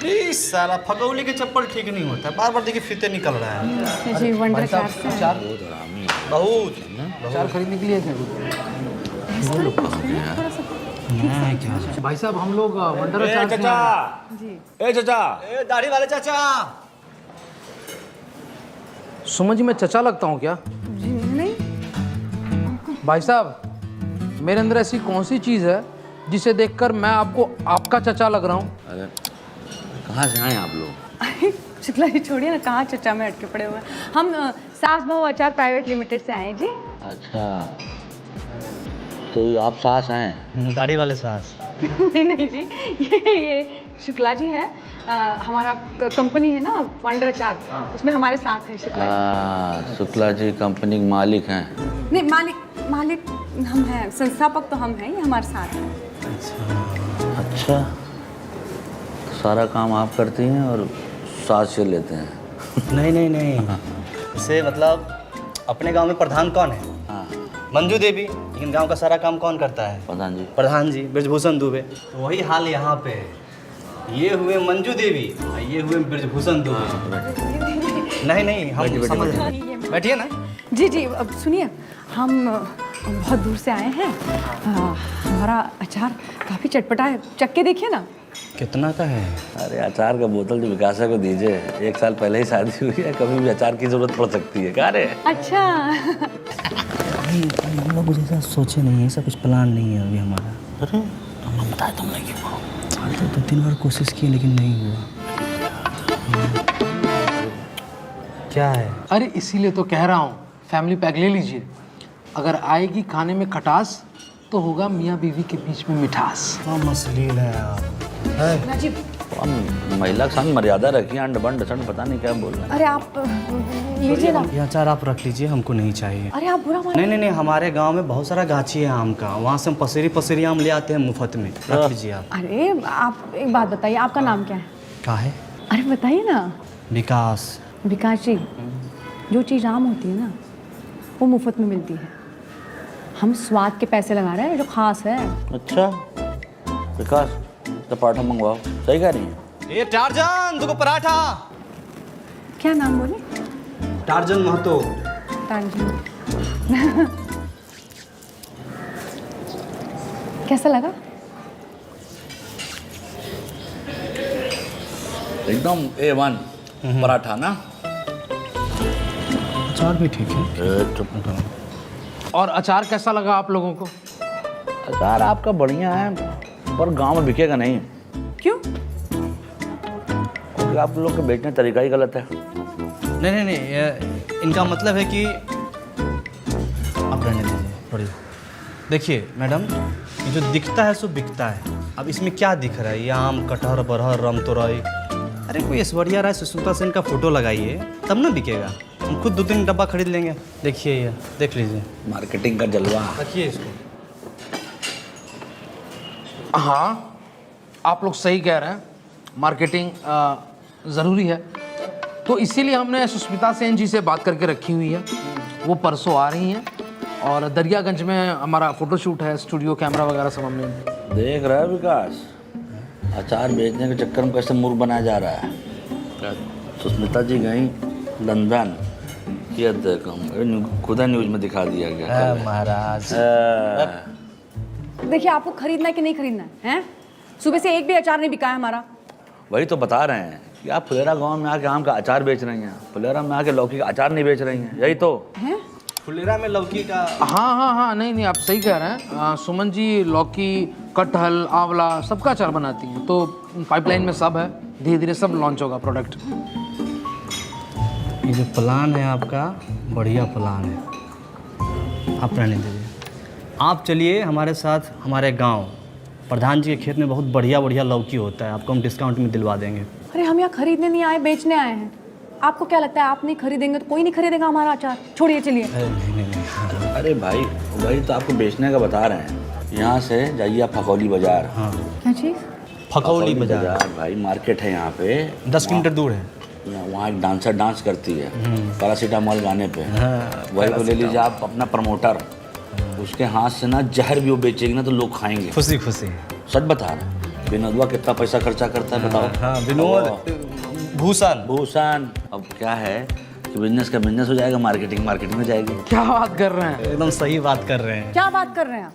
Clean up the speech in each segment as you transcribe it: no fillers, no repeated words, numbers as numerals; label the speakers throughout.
Speaker 1: इस साला फगौली के चप्पल ठीक नहीं होता, बार बार देखिए फीते निकल रहा है।
Speaker 2: जी वंडर कार से
Speaker 3: अचार
Speaker 1: बहुत
Speaker 3: अचार खरीदने के लिए थे
Speaker 1: क्या
Speaker 3: भाई साहब, हम लोग वंडर अचार से
Speaker 4: चाचा,
Speaker 2: जी।
Speaker 4: ए चाचा,
Speaker 1: ए दाढ़ी वाले चाचा।
Speaker 3: सुमन जी, मैं चचा लगता हूँ क्या?
Speaker 2: जी नहीं।
Speaker 3: भाई साहब, मेरे अंदर ऐसी कौन सी चीज़ है जिसे देखकर मैं आपको आपका चचा लग रहा हूँ?
Speaker 4: अरे कहाँ से आए आप लोग?
Speaker 2: अरे शुक्ला जी छोड़िए ना, कहाँ चचा में अटके पड़े हुए हैं। हम सास बहू अचार प्राइवेट लिमिटेड से आए हैं जी।
Speaker 4: अच्छा, तो आप सास हैं?
Speaker 1: दाढ़ी वाले सास।
Speaker 2: नहीं नहीं जी, ये शुक्ला जी है। हमारा कंपनी है ना वंडर अचार, उसमें हमारे साथ है शुक्ला जी।
Speaker 4: शुक्ला जी कंपनी के मालिक हैं?
Speaker 2: नहीं, मालिक हम हैं, संस्थापक तो हम हैं, ये हमारे साथ हैं।
Speaker 4: अच्छा, तो सारा काम आप करती हैं और सास से लेते हैं?
Speaker 1: नहीं से मतलब अपने गांव में प्रधान कौन है?
Speaker 4: हाँ,
Speaker 1: मंजू देवी। लेकिन गांव का सारा काम कौन करता है? प्रधान जी ब्रजभूषण दुबे। तो वही हाल यहाँ पे है। ये हुए मंजू देवी और ये हुए ब्रजभूषण दुबे। नहीं हम समझ रहे हैं। बैठिए ना।
Speaker 2: जी जी, अब सुनिए, हम बहुत दूर से आए हैं। हमारा अचार काफ़ी चटपटा है, चख के देखिए ना।
Speaker 1: कितना का है?
Speaker 4: अरे अचार का बोतल जो विकासा को दीजिए, 1 साल पहले ही शादी हुई है, कभी भी अचार की जरूरत पड़ सकती है। क्या रे?
Speaker 2: अच्छा।
Speaker 1: हम लोग जैसा सोचे नहीं है, ऐसा कुछ प्लान नहीं है अभी हमारा।
Speaker 4: अरे तुमने बताया तुम नहीं क्यों?
Speaker 1: तो 2-3 बार कोशिश की लेकिन नहीं हुआ। क्या है?
Speaker 3: अरे इसीलिए तो कह रहा हूँ, फैमिली पैक ले लीजिए। अगर आएगी खाने में खटास तो होगा मियाँ बीवी के बीच में मिठास।
Speaker 1: हाँ मसलील है आप।
Speaker 2: राजीव,
Speaker 4: महिला के सामने मर्यादा रखिए, अंड बंड सण पता नहीं क्या बोल रहे हैं।
Speaker 2: अरे आप लीजिए ना।
Speaker 1: ये अचार आप रख लीजिए, हमको नहीं चाहिए।
Speaker 2: अरे आप बुरा मान।
Speaker 1: नहीं, हमारे गांव में बहुत सारा गाछी है आम का, वहाँ से हम पसेरी आम ले आते हैं मुफ्त में। रख लीजिए आप।
Speaker 2: अरे आप एक बात बताइए, आपका नाम क्या है?
Speaker 1: क्या है?
Speaker 2: अरे बताइए ना।
Speaker 1: विकास।
Speaker 2: विकास जी, जो चीज़ आम होती है ना वो मुफ्त में मिलती है। हम स्वाद के पैसे लगा रहे हैं, जो खास है।
Speaker 4: अच्छा विकास, तो पराठा मंगवाओ। सही कह रही है?
Speaker 1: ये टार्जन दुगो पराठा।
Speaker 2: क्या नाम बोले?
Speaker 1: टार्जन महतो।
Speaker 2: टांजन। कैसा लगा?
Speaker 4: एकदम A1 पराठा ना।
Speaker 1: अचार भी ठीक है।
Speaker 3: और अचार कैसा लगा आप लोगों को?
Speaker 4: अचार आपका बढ़िया है, पर गांव में बिकेगा नहीं,
Speaker 2: क्यों?
Speaker 4: क्योंकि आप लोग का बेचने का तरीका ही गलत है।
Speaker 1: नहीं, इनका मतलब है कि आप रहने दीजिए थोड़ी। देखिए मैडम, ये जो दिखता है सो बिकता है। अब इसमें क्या दिख रहा है? ये आम, कटहर, बरहर, रमतोरई। अरे कोई ऐश्वर्या राय सुष्मिता सेन का फोटो लगाइए, तब ना बिकेगा। हम खुद 2-3 डब्बा खरीद लेंगे। देखिए ये, देख लीजिए।
Speaker 4: मार्केटिंग का जलवा।
Speaker 1: रखिए इसको।
Speaker 3: हाँ, आप लोग सही कह रहे हैं, मार्केटिंग ज़रूरी है। तो इसीलिए हमने सुष्मिता सेन जी से बात करके रखी हुई है। वो परसों आ रही हैं और दरियागंज में हमारा फोटोशूट है, स्टूडियो कैमरा वगैरह सब हमने।
Speaker 4: देख रहा है विकास, अचार बेचने के चक्कर में कैसे मूर्ख बनाया जा रहा है। सुष्मिता जी गई लंदन, ये देखो खुदा न्यूज में दिखा दिया गया।
Speaker 1: महाराज।
Speaker 2: देखिए, आपको खरीदना है कि नहीं खरीदना है? सुबह से एक भी अचार नहीं बिका है हमारा।
Speaker 4: वही तो बता रहे हैं कि आप फुलेरा गांव में आके आम का अचार बेच रही हैं, फुलेरा में आके लौकी का अचार नहीं बेच रही हैं। यही तो
Speaker 2: हैं?
Speaker 1: फुलेरा में लौकी का।
Speaker 3: हाँ, नहीं, आप सही कह रहे हैं। सुमन जी लौकी, कटहल, आंवला सबका अचार बनाती हैं, तो पाइपलाइन में सब है, धीरे धीरे सब लॉन्च होगा प्रोडक्ट।
Speaker 1: ये जो प्लान है आपका, बढ़िया प्लान है। आप रहने दीजिए। आप चलिए हमारे साथ हमारे गांव। प्रधान जी के खेत में बहुत बढ़िया लौकी होता है, आपको हम डिस्काउंट में दिलवा देंगे।
Speaker 2: अरे हम यहाँ खरीदने नहीं आए, बेचने आए हैं। आपको क्या लगता है आप नहीं खरीदेंगे तो कोई नहीं खरीदेगा हमारा अचार? छोड़िए, चलिए।
Speaker 1: नहीं।
Speaker 4: अरे भाई, वही तो आपको बेचने का बता रहे हैं। यहाँ से जाइए आप फकौली बाजार।
Speaker 1: हाँ,
Speaker 2: क्या चीज़?
Speaker 1: फकौली बाजार
Speaker 4: भाई, मार्केट है यहाँ पे।
Speaker 1: 10 किलोमीटर दूर है।
Speaker 4: वहाँ एक डांसर डांस करती है पैरासीटामोल गाने पे। वही को ले लीजिए आप, अपना प्रमोटर। उसके हाथ से ना जहर भी वो बेचेगी ना तो लोग खाएंगे।
Speaker 1: खुशी।
Speaker 4: सच बता रहे हैं। विनोदवा कितना पैसा खर्चा करता है बताओ।
Speaker 1: हाँ विनोद भूषण।
Speaker 4: भूषण अब क्या है कि बिजनेस का बिजनेस हो जाएगा, मार्केटिंग मार्केटिंग में जाएगी।
Speaker 3: क्या बात कर रहे हैं?
Speaker 1: एकदम सही बात कर रहे हैं।
Speaker 2: क्या बात कर रहे हैं आप?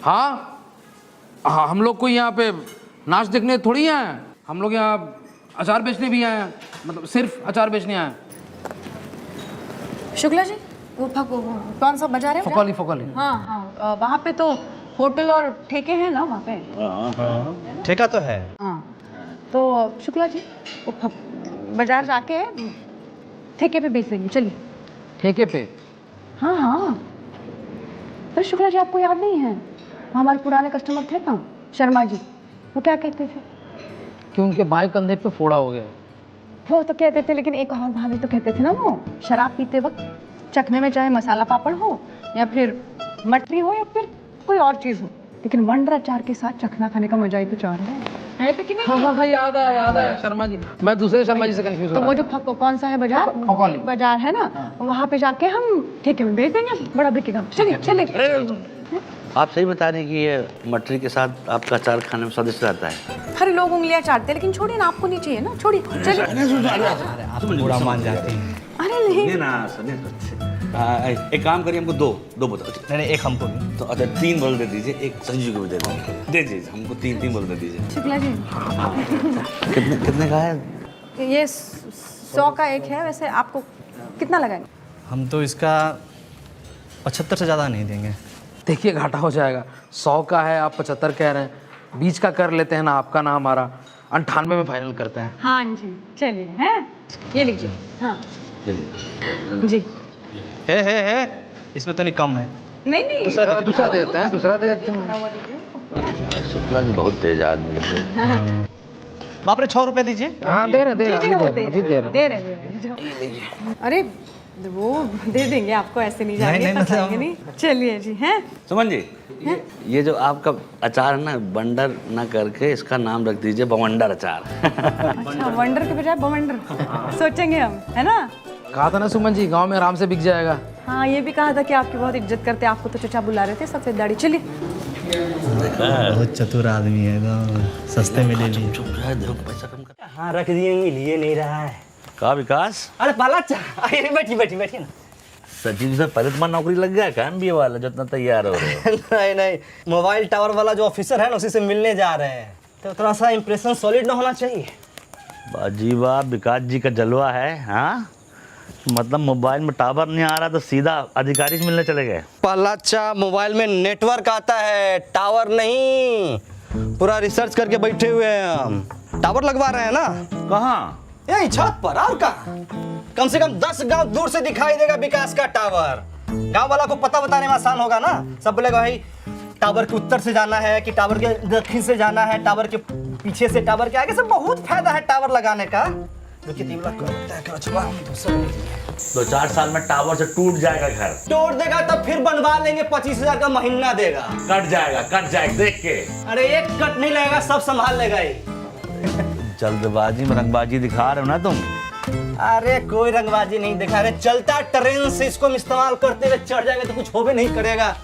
Speaker 3: हाँ, हम लोग को यहाँ पे नाच देखने थोड़ी आए हैं, हम लोग यहाँ अचार बेचने भी आए हैं, मतलब सिर्फ अचार बेचने आए हैं।
Speaker 2: शुक्ला जी वो कौन सा बाजार है?
Speaker 3: फकौली फकौली।
Speaker 2: हाँ हाँ, वहाँ पे तो होटल और ठेके हैं ना वहाँ पे।
Speaker 1: ठेका तो है।
Speaker 2: हाँ तो शुक्ला जी वो बाजार जाके ठेके पे बेच देंगे, चलिए।
Speaker 3: ठेके पे?
Speaker 2: हाँ हाँ, तो शुक्ला जी आपको याद नहीं है हमारे पुराने कस्टमर थे ना शर्मा जी, वो क्या कहते थे
Speaker 3: कि उनके बाएं कंधे पे फोड़ा हो गया।
Speaker 2: वो तो कहते थे, लेकिन एक और भाभी तो कहते थे ना, वो शराब पीते वक्त चखने में चाहे मसाला पापड़ हो या फिर मटरी हो या फिर कोई और चीज़ हो, लेकिन वंडर अचार के साथ चखना खाने का मजा ही कुछ और है तो कि नहीं?
Speaker 3: हाँ हाँ याद आया शर्मा जी, मैं दूसरे शर्मा जी से कंफ्यूज हो
Speaker 2: तो
Speaker 3: रहा
Speaker 2: वो जो कौन सा है बाजार,
Speaker 3: फकौली
Speaker 2: बाजार है ना, वहाँ पे जाके हम ठेके में बेच देंगे, बड़ा बिकेगा। चलिए चलिए।
Speaker 4: आप सही बता रहे हैं कि ये मटरी के साथ आपका अचार खाने में स्वादिष्ट रहता है।
Speaker 2: हर लोग उंगलियां चाटते हैं, लेकिन छोड़िए ना, आपको नहीं चाहिए ना, छोड़िए चलिए।
Speaker 1: आप बुरा मान जाती हैं।
Speaker 2: अरे नहीं
Speaker 4: ना सुनिए, एक काम करिए, हमको दो बोतल।
Speaker 1: नहीं एक हमको भी।
Speaker 4: तो अच्छा 3 बोतल दे दीजिए, एक संजू को भी दे दीजिए, हमको 3 बोतल दे दीजिए।
Speaker 2: शुक्ला जी
Speaker 4: कितने का है
Speaker 2: ये 100 का एक है, वैसे आपको कितना लगाएंगे?
Speaker 1: हम तो इसका 75 से ज़्यादा नहीं देंगे।
Speaker 3: देखिए घाटा हो जाएगा, 100 का है, आप 75 कह रहे हैं, 20 का कर लेते हैं ना, आपका ना हमारा, 98 में फाइनल करते हैं।
Speaker 2: हाँ जी चलिए, हैं ये लीजिए। हाँ जी।
Speaker 1: है इसमें तो नहीं कम है।
Speaker 2: नहीं नहीं
Speaker 3: दूसरा देते हैं, दूसरा देते हैं।
Speaker 4: शुक्ला जी बहुत तेज आदमी है।
Speaker 1: बाप रे 6 रुपए दीजिए।
Speaker 3: हाँ दे रहे
Speaker 2: दे रहे। अरे वो दे देंगे आपको, ऐसे नहीं जाएंगे,
Speaker 1: नहीं,
Speaker 2: फंसाएंगे नहीं। चलिए जी। हैं
Speaker 4: सुमन जी, ये जो आपका अचार है ना, बंडर ना करके इसका नाम रख दीजिए बवंडर अचार।
Speaker 2: अच्छा, वंडर के बजाय बवंडर सोचेंगे हम, है ना?
Speaker 3: कहा था ना सुमन जी, गांव में आराम से बिक जाएगा।
Speaker 2: हाँ ये भी कहा था कि आपकी बहुत इज्जत करते, आपको तो चचा बुला रहे थे, सफेद दाढ़ी। चलिए।
Speaker 1: बहुत चतुर आदमी है, तो सस्ते में ले लिए।
Speaker 4: पैसा कम कर।
Speaker 5: हाँ रख दिए, लिए नहीं रहा है।
Speaker 4: कहा विकास?
Speaker 5: अरे पाला अरे बैठी ना।
Speaker 4: सचिन से पहले तुम्हारा नौकरी लग गया का MBA वाला, जो इतना तैयार हो रहे हो?
Speaker 5: नहीं, मोबाइल टावर वाला जो ऑफिसर है ना, उसी से मिलने जा रहे हैं, तो थोड़ा सा इंप्रेशन सॉलिड ना होना चाहिए।
Speaker 4: बाजी वाह, विकास जी का जलवा है। हाँ मतलब मोबाइल में टावर नहीं आ रहा तो सीधा अधिकारी से मिलने चले गए।
Speaker 5: पलाचा, मोबाइल में नेटवर्क आता है, टावर नहीं। पूरा रिसर्च करके बैठे हुए हैं हम, टावर लगवा रहे हैं ना।
Speaker 4: कहाँ?
Speaker 5: यही छत पर, और कहाँ? कम से कम 10 गांव दूर से दिखाई देगा विकास का टावर। गांव वाला को पता बताने में आसान होगा ना। सब बोलेगा भाई टावर के उत्तर से जाना है कि टावर के दक्षिण से जाना है, टावर के पीछे से, टावर के आगे से। बहुत फायदा है टावर लगाने का।
Speaker 4: 2-4 साल में टावर से टूट जाएगा घर।
Speaker 5: तोड़ देगा तब फिर बनवा लेंगे, 25,000 का महीना देगा।
Speaker 4: कट जाएगा देख के।
Speaker 5: अरे एक कट नहीं लगेगा, सब संभाल लेगा ही।
Speaker 4: जल्दबाजी में रंगबाजी दिखा रहे हो ना तुम।
Speaker 5: अरे कोई रंगबाजी नहीं दिखा रहे, चलता ट्रेन से इसको हम इस्तेमाल करते हुए चढ़ जाएंगे तो कुछ होबे नहीं करेगा।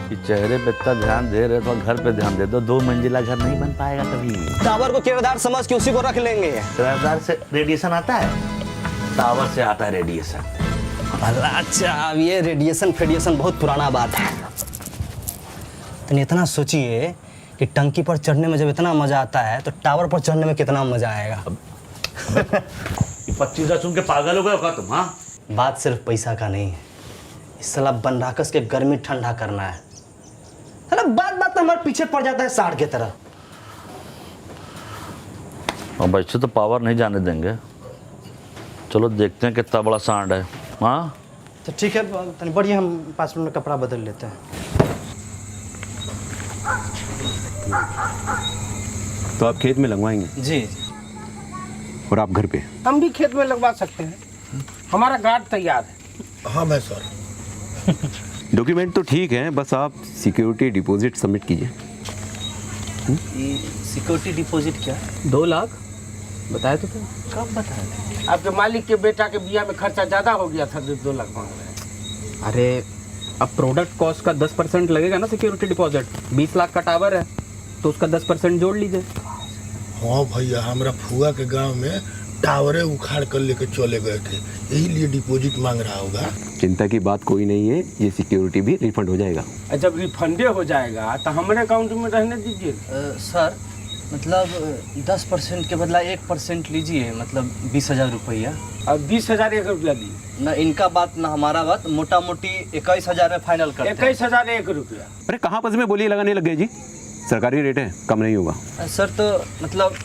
Speaker 4: कि चेहरे पे इतना ध्यान दे रहे हो तो घर पे ध्यान दे दो। 2 मंजिला घर नहीं बन पाएगा कभी।
Speaker 5: टावर को किरदार समझ के उसी को रख लेंगे।
Speaker 4: किरदार से रेडिएशन आता है, टावर से आता है रेडिएशन।
Speaker 5: अच्छा, अब ये रेडिएशन फेडिएशन बहुत पुराना बात है। तो इतना सोचिए कि टंकी पर चढ़ने में जब इतना मजा आता है तो टावर पर चढ़ने में कितना मजा आएगा।
Speaker 4: 25,000 सुन के पागल हो गए हो तुम? हाँ
Speaker 5: बात सिर्फ पैसा का नहीं है, इस साला बनराकस के गर्मी ठंडा करना है। साला बात हमारे पीछे पड़ जाता है साढ़ की तरह।
Speaker 4: अब ऐसे तो पावर नहीं जाने देंगे। चलो देखते हैं कितना बड़ा सांड है। हाँ
Speaker 5: तो ठीक है, तनी बढ़िया, हम 5 मिनट में कपड़ा बदल लेते हैं।
Speaker 6: तो आप खेत में लगवाएंगे
Speaker 5: जी।
Speaker 6: और आप घर पे?
Speaker 7: हम भी खेत में लगवा सकते हैं, हमारा गार्ड तैयार है।
Speaker 8: हाँ भाई सर।
Speaker 6: डॉक्यूमेंट तो ठीक है, बस आप सिक्योरिटी डिपॉजिट सबमिट कीजिए।
Speaker 5: सिक्योरिटी डिपॉजिट क्या?
Speaker 3: 2 लाख बताया तो थे।
Speaker 5: कब बताया?
Speaker 7: आपके मालिक के बेटा के बिया में खर्चा ज़्यादा हो गया था, 2 लाख मांग रहे हैं।
Speaker 9: अरे अब प्रोडक्ट कॉस्ट का 10% लगेगा ना सिक्योरिटी डिपॉजिट। 20 लाख का टावर है,
Speaker 7: तो उसका 10% जोड़ लीजिए।
Speaker 8: हाँ भैया, हमारा फुआ के गांव में टावरे उखाड़ कर लेके चले गए थे, यही लिए डिपॉजिट मांग रहा होगा।
Speaker 6: चिंता की बात कोई नहीं है, ये सिक्योरिटी भी रिफंड हो जाएगा।
Speaker 7: जब रिफंडे हो जाएगा तो हमारे अकाउंट में रहने दीजिए।
Speaker 1: सर मतलब 10% के बदला 1% लीजिए, मतलब 20,000 रुपया।
Speaker 7: अब 20,000 1 रुपया दी
Speaker 1: ना इनका बात ना हमारा बात, मोटा मोटी 21,000 में फाइनल करते हैं।
Speaker 7: 21,000 1 रुपया।
Speaker 6: अरे कहाँ पस में बोली लगाने लग गए जी, सरकारी रेट है, कम नहीं होगा।
Speaker 1: सर तो मतलब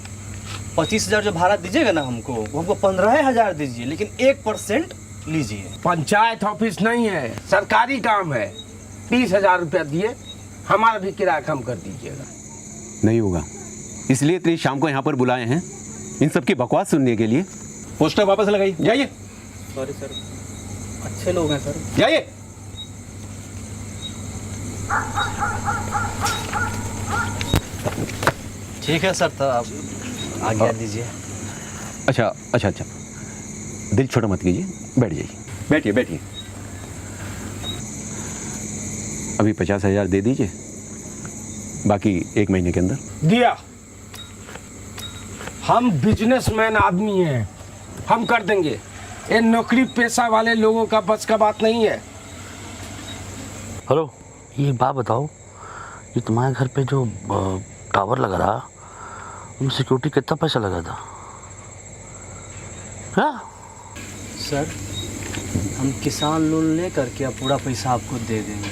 Speaker 1: 25,000 जो भाड़ा दीजिएगा ना हमको, वो हमको 15,000 दीजिए, लेकिन 1% लीजिए।
Speaker 7: पंचायत ऑफिस नहीं है, सरकारी काम है। 20,000 रुपया दिए, हमारा भी किराया कम कर दीजिएगा।
Speaker 6: नहीं होगा, इसलिए तो शाम को यहाँ पर बुलाए हैं, इन सब की बकवास सुनने के लिए। पोस्टर वापस लगाइए, जाइए।
Speaker 1: सॉरी सर, अच्छे लोग हैं सर,
Speaker 6: जाइए।
Speaker 1: ठीक है सर, तो आप आज्ञा दीजिए।
Speaker 6: अच्छा, दिल छोटा मत कीजिए, बैठ जाइए, बैठिए। अभी 50,000 दे दीजिए, बाकी 1 महीने के अंदर।
Speaker 7: दिया। हम बिजनेसमैन आदमी हैं, हम कर देंगे। ये नौकरी पेशा वाले लोगों का बस का बात नहीं है।
Speaker 4: हेलो, ये बात बताओ, ये तुम्हारे घर पे जो टावर लगा रहा, उनमें सिक्योरिटी कितना पैसा लगा था? हाँ
Speaker 1: सर हम किसान लोन ले करके अब पूरा पैसा आपको दे देंगे।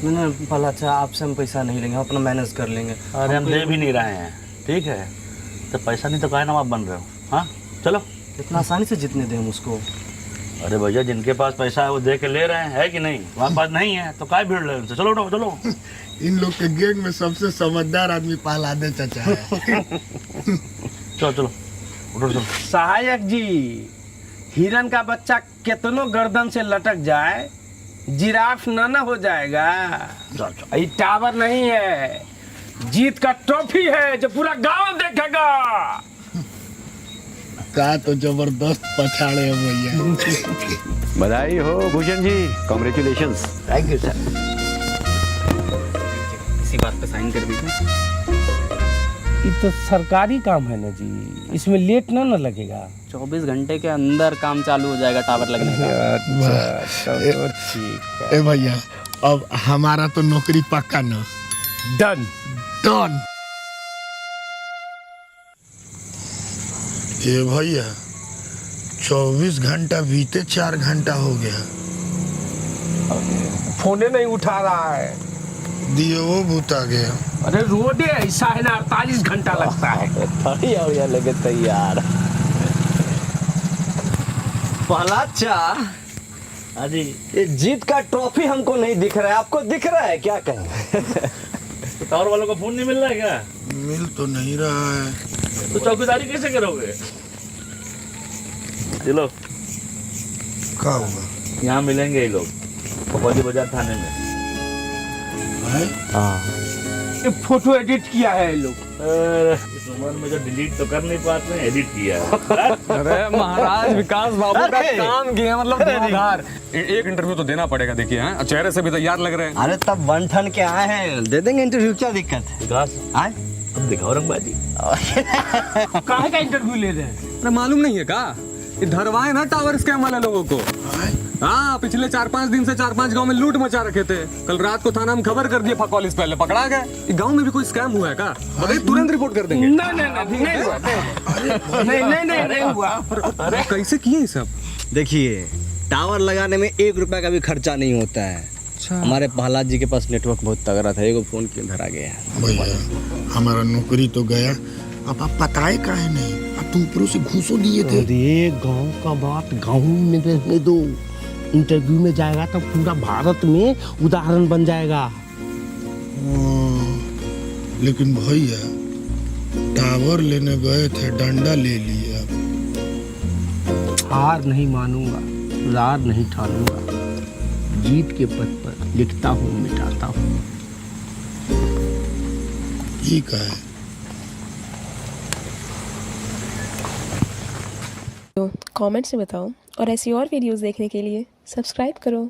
Speaker 1: मैंने बोला अच्छा आपसे हम पैसा नहीं लेंगे, हम अपना मैनेज कर लेंगे।
Speaker 4: अरे हम दे भी नहीं रहे हैं, ठीक है? तो पैसा नहीं तो काहे ना आप बन रहे हो? हाँ चलो।
Speaker 1: इतना आसानी से जितने दें हम उसको।
Speaker 4: अरे भैया, जिनके पास पैसा है वो दे के ले रहे हैं, है कि नहीं? हमारे पास नहीं है तो काहे भीड़ रहे उनसे? चलो उठो, चलो।
Speaker 8: इन लोग के गैंग में सबसे समझदार आदमी पहलादे चाचा है।
Speaker 4: चलो उठो।
Speaker 7: सहायक जी, हिरन का बच्चा कितनों गर्दन से लटक जाए, जिराफ ना हो जाएगा। ये टावर नहीं है, जीत का ट्रॉफी है जो पूरा गांव देखेगा।
Speaker 8: का तो जबरदस्त पछाड़े है भैया।
Speaker 6: बधाई हो Bhushan ji, congratulations.
Speaker 1: Thank you sir. इसी बात पे साइन कर दीजिए।
Speaker 7: ये तो सरकारी काम है ना जी, इसमें लेट ना लगेगा।
Speaker 1: 24 घंटे के अंदर काम चालू हो जाएगा टावर लगने का।
Speaker 7: अच्छा, तो ठीक है।
Speaker 8: ए भैया, अब हमारा तो नौकरी पक्का ना।
Speaker 7: डन।
Speaker 8: ये भैया 24 घंटा बीते 4 घंटा हो गया,
Speaker 7: फोने नहीं उठा रहा है।
Speaker 8: दिए वो भूत आ गया।
Speaker 7: अरे रोडे ऐसा है ना, 48 घंटा लगता है।
Speaker 1: थोड़ी और लगे तैयार। पहला
Speaker 4: हाँ जी।
Speaker 1: ये जीत का ट्रॉफी हमको नहीं दिख रहा है, आपको दिख रहा है क्या कहीं?
Speaker 4: तो टावर वालों का फोन नहीं मिल रहा है क्या?
Speaker 8: मिल तो नहीं रहा है।
Speaker 4: तो चौकीदारी कैसे करोगे? चलो,
Speaker 8: क्या होगा?
Speaker 4: यहाँ मिलेंगे ये लोग, भोपाली बाजार थाने में।
Speaker 7: ये फोटो एडिट किया है ये लोग।
Speaker 4: इस उम्र में जो डिलीट तो कर नहीं पाते हैं, एडिट किया है।
Speaker 9: अरे महाराज विकास बाबू का काम किया, मतलब धुआंधार। एक इंटरव्यू तो देना पड़ेगा, देखिए हैं, चेहरे से भी तैयार लग रहे हैं।
Speaker 1: अरे तब 1 टन के आए हैं, दे देंगे इंटरव्यू, क्या दिक्कत है?
Speaker 4: विकास,
Speaker 1: आए
Speaker 4: अब दिखाओ रंगबाजी।
Speaker 7: काहे का इंटरव्यू ले रहे हैं?
Speaker 9: अरे मालूम नहीं है का, ये धरवाए ना टावर स्कैम वाले लोगों को। हाँ, पिछले 4-5 दिन से 4-5 गांव में लूट मचा रखे थे। कल रात को थाना में खबर कर दिए, फकौलिस पहले पकड़ा गए। ये गांव में भी कोई स्कैम हुआ है का? बताइए, तुरंत रिपोर्ट कर देंगे।
Speaker 7: नहीं हुआ।
Speaker 9: अरे कैसे किए ये सब?
Speaker 1: देखिए, टावर लगाने में 1 रुपया का भी खर्चा नहीं होता है। हमारे प्रहलाद जी के पास नेटवर्क बहुत तगड़ा था, एगो फोन क्यों धरा गया।
Speaker 8: भैया हमारा नौकरी तो गया, अब आप बताए काहे नहीं? अब तो ऊपरों से घूसो लिए थे।
Speaker 7: अरे गांव का बात गांव में रहने दो, इंटरव्यू में जाएगा तो पूरा भारत में उदाहरण बन जाएगा।
Speaker 8: लेकिन भैया टावर लेने गए थे, डंडा ले लिया।
Speaker 7: हार नहीं मानूंगा, रार नहीं ठानूंगा, जीत के पद पर लिखता हूँ, मिटाता हूँ।
Speaker 8: ठीक है।
Speaker 10: कमेंट्स में बताओ, और ऐसी और वीडियोस देखने के लिए सब्सक्राइब करो।